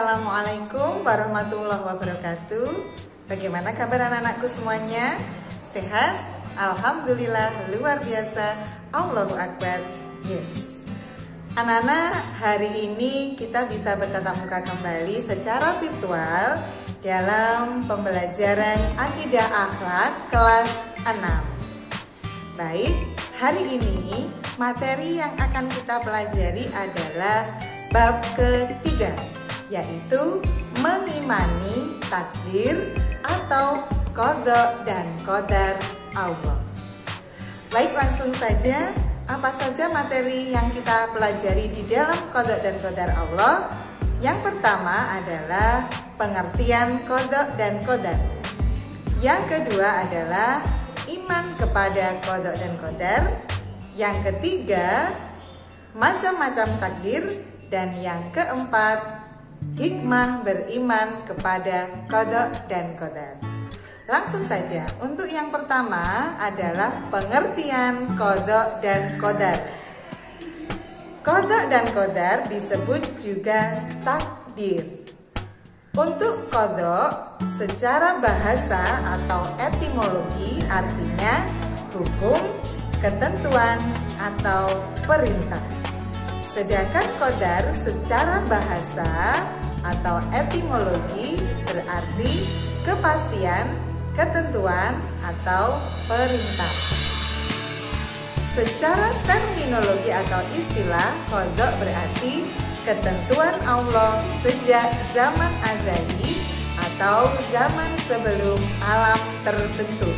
Assalamualaikum warahmatullahi wabarakatuh. Bagaimana kabar anak-anakku semuanya? Sehat? Alhamdulillah, luar biasa. Allahu Akbar. Yes. Anak-anak, hari ini kita bisa bertatap muka kembali secara virtual dalam pembelajaran Akidah Akhlak kelas 6. Baik, hari ini materi yang akan kita pelajari adalah bab ketiga, yaitu mengimani takdir atau qada dan qadar Allah. Baik, langsung saja, apa saja materi yang kita pelajari di dalam qada dan qadar Allah? Yang pertama adalah pengertian qada dan qadar. Yang kedua adalah iman kepada qada dan qadar. Yang ketiga, macam-macam takdir. Dan yang keempat, hikmah beriman kepada qada dan qadar. Langsung saja, untuk yang pertama adalah pengertian qada dan qadar. Qada dan qadar disebut juga takdir. Untuk qada secara bahasa atau etimologi artinya hukum, ketentuan, atau perintah. Sedangkan qadar secara bahasa atau etimologi berarti kepastian, ketentuan, atau perintah. Secara terminologi atau istilah, qada berarti ketentuan Allah sejak zaman azali atau zaman sebelum alam terbentuk.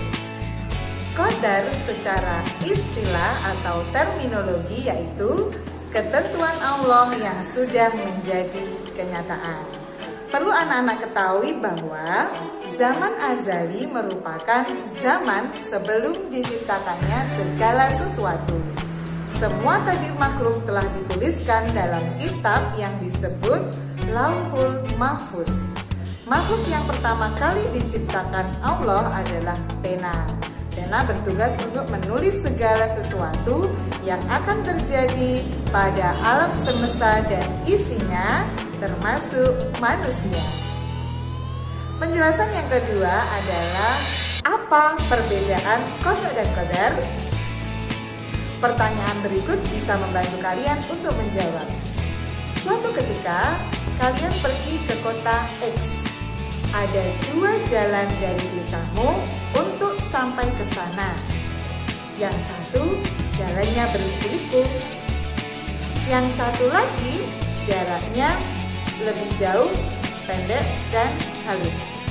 Qadar secara istilah atau terminologi yaitu ketentuan Allah yang sudah menjadi kenyataan. Perlu anak-anak ketahui bahwa zaman azali merupakan zaman sebelum diciptakannya segala sesuatu. Semua takdir makhluk telah dituliskan dalam kitab yang disebut Lauhul Mahfuz. Makhluk yang pertama kali diciptakan Allah adalah pena. Pena bertugas untuk menulis segala sesuatu yang akan terjadi pada alam semesta dan isinya, termasuk manusia. Penjelasan yang kedua adalah apa perbedaan qada dan qadar? Pertanyaan berikut bisa membantu kalian untuk menjawab. Suatu ketika kalian pergi ke kota X. Ada dua jalan dari desamu untuk sampai ke sana. Yang satu jalannya berliku-liku, yang satu lagi jaraknya lebih jauh, pendek, dan halus.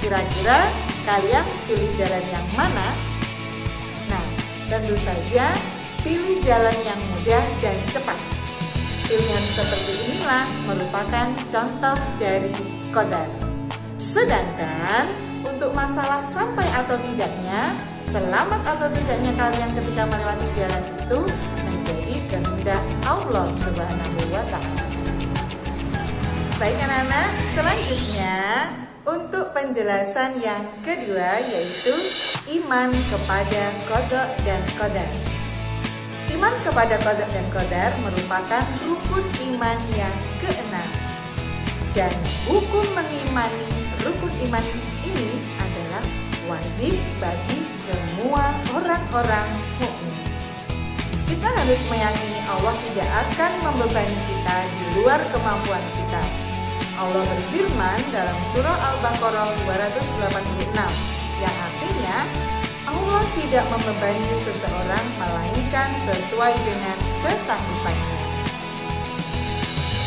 Kira-kira kalian pilih jalan yang mana? Nah, tentu saja pilih jalan yang mudah dan cepat. Pilihan seperti inilah merupakan contoh dari qadar. Sedangkan untuk masalah sampai atau tidaknya, selamat atau tidaknya kalian ketika melewati jalan itu menjadi kehendak Allah Subhanahu wa Ta'ala. Baik anak-anak, selanjutnya untuk penjelasan yang kedua yaitu iman kepada qada dan qadar. Iman kepada qada dan qadar merupakan rukun iman yang keenam. Dan hukum mengimani rukun iman ini adalah wajib bagi semua orang-orang mukmin. Kita harus meyakini Allah tidak akan membebani kita di luar kemampuan kita. Allah berfirman dalam surah Al-Baqarah 286 yang artinya Allah tidak membebani seseorang melainkan sesuai dengan kesanggupannya.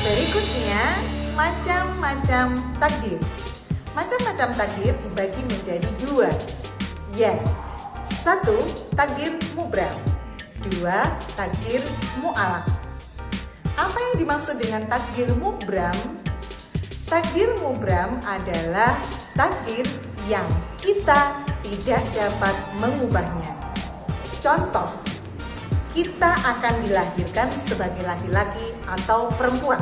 Berikutnya, macam-macam takdir. Macam-macam takdir dibagi menjadi dua. Ya, satu takdir mubram, dua takdir mu'alaq. Apa yang dimaksud dengan takdir mubram? Takdir mubram adalah takdir yang kita tidak dapat mengubahnya. Contoh, kita akan dilahirkan sebagai laki-laki atau perempuan.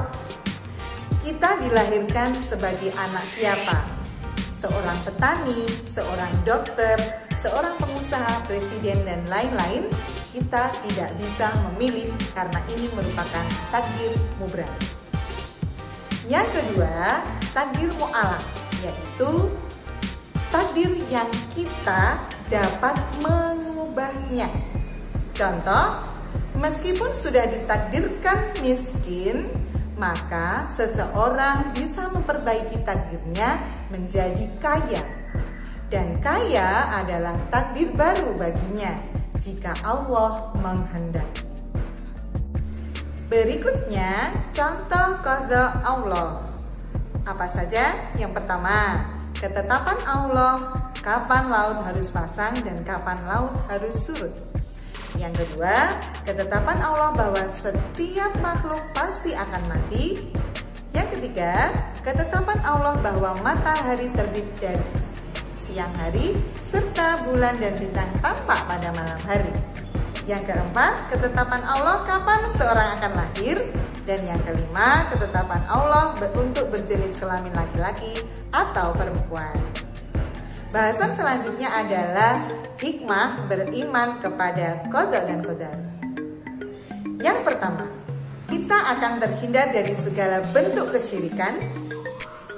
Kita dilahirkan sebagai anak siapa? Seorang petani, seorang dokter, seorang pengusaha, presiden, dan lain-lain. Kita tidak bisa memilih karena ini merupakan takdir mubram. Yang kedua, takdir mu'alaq, yaitu takdir yang kita dapat mengubahnya. Contoh, meskipun sudah ditakdirkan miskin, maka seseorang bisa memperbaiki takdirnya menjadi kaya. Dan kaya adalah takdir baru baginya jika Allah menghendaki. Berikutnya, contoh qada Allah. Apa saja? Yang pertama, ketetapan Allah kapan laut harus pasang dan kapan laut harus surut. Yang kedua, ketetapan Allah bahwa setiap makhluk pasti akan mati. Yang ketiga, ketetapan Allah bahwa matahari terbit dari siang hari serta bulan dan bintang tampak pada malam hari. Yang keempat, ketetapan Allah kapan seorang akan lahir. Dan yang kelima, ketetapan Allah untuk berjenis kelamin laki-laki atau perempuan. Bahasan selanjutnya adalah hikmah beriman kepada qada dan qadar. Yang pertama, kita akan terhindar dari segala bentuk kesyirikan.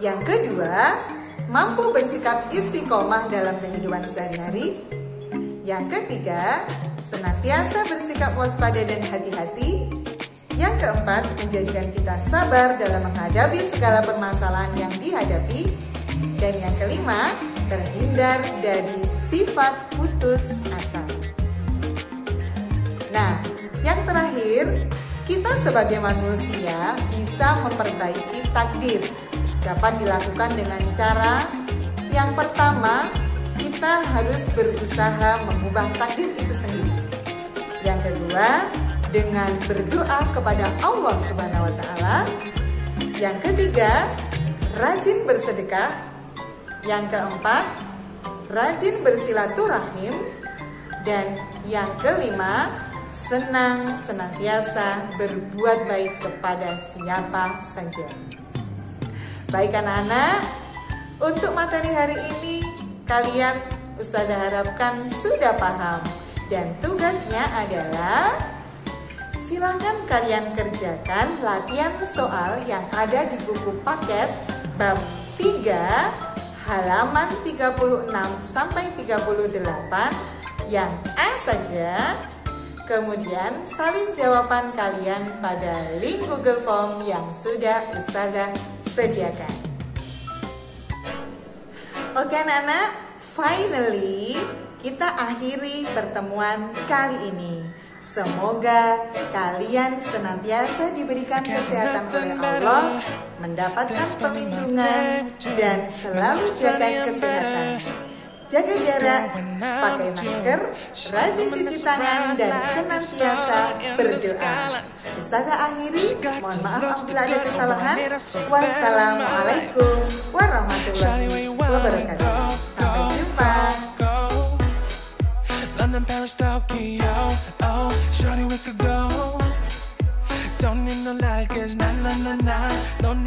Yang kedua, mampu bersikap istiqomah dalam kehidupan sehari-hari. Yang ketiga, senantiasa bersikap waspada dan hati-hati. Yang keempat, menjadikan kita sabar dalam menghadapi segala permasalahan yang dihadapi. Dan yang kelima, terhindar dari sifat putus asa. Nah, yang terakhir, kita sebagai manusia bisa memperbaiki takdir. Dapat dilakukan dengan cara yang pertama, kita harus berusaha mengubah takdir itu sendiri. Yang kedua, dengan berdoa kepada Allah Subhanahu wa Ta'ala. Yang ketiga, rajin bersedekah. Yang keempat, rajin bersilaturahim. Dan yang kelima, senantiasa berbuat baik kepada siapa saja. Baik anak-anak, untuk materi hari ini kalian Ustazah harapkan sudah paham. Dan tugasnya adalah silakan kalian kerjakan latihan soal yang ada di buku paket bab 3 halaman 36 sampai 38 yang A saja. Kemudian salin jawaban kalian pada link Google Form yang sudah Ustazah sediakan. Oke anak-anak, finally kita akhiri pertemuan kali ini. Semoga kalian senantiasa diberikan kesehatan oleh Allah, mendapatkan perlindungan, dan selalu jaga kesehatan. Jaga jarak, pakai masker, rajin cuci tangan, dan senantiasa berdoa. Ustazah akhiri, mohon maaf apabila ada kesalahan. Wassalamualaikum warahmatullahi wabarakatuh. Sampai jumpa. London, Paris, Tokyo, oh, shawty we could go. Don't need no light, 'cause na na na na, no need.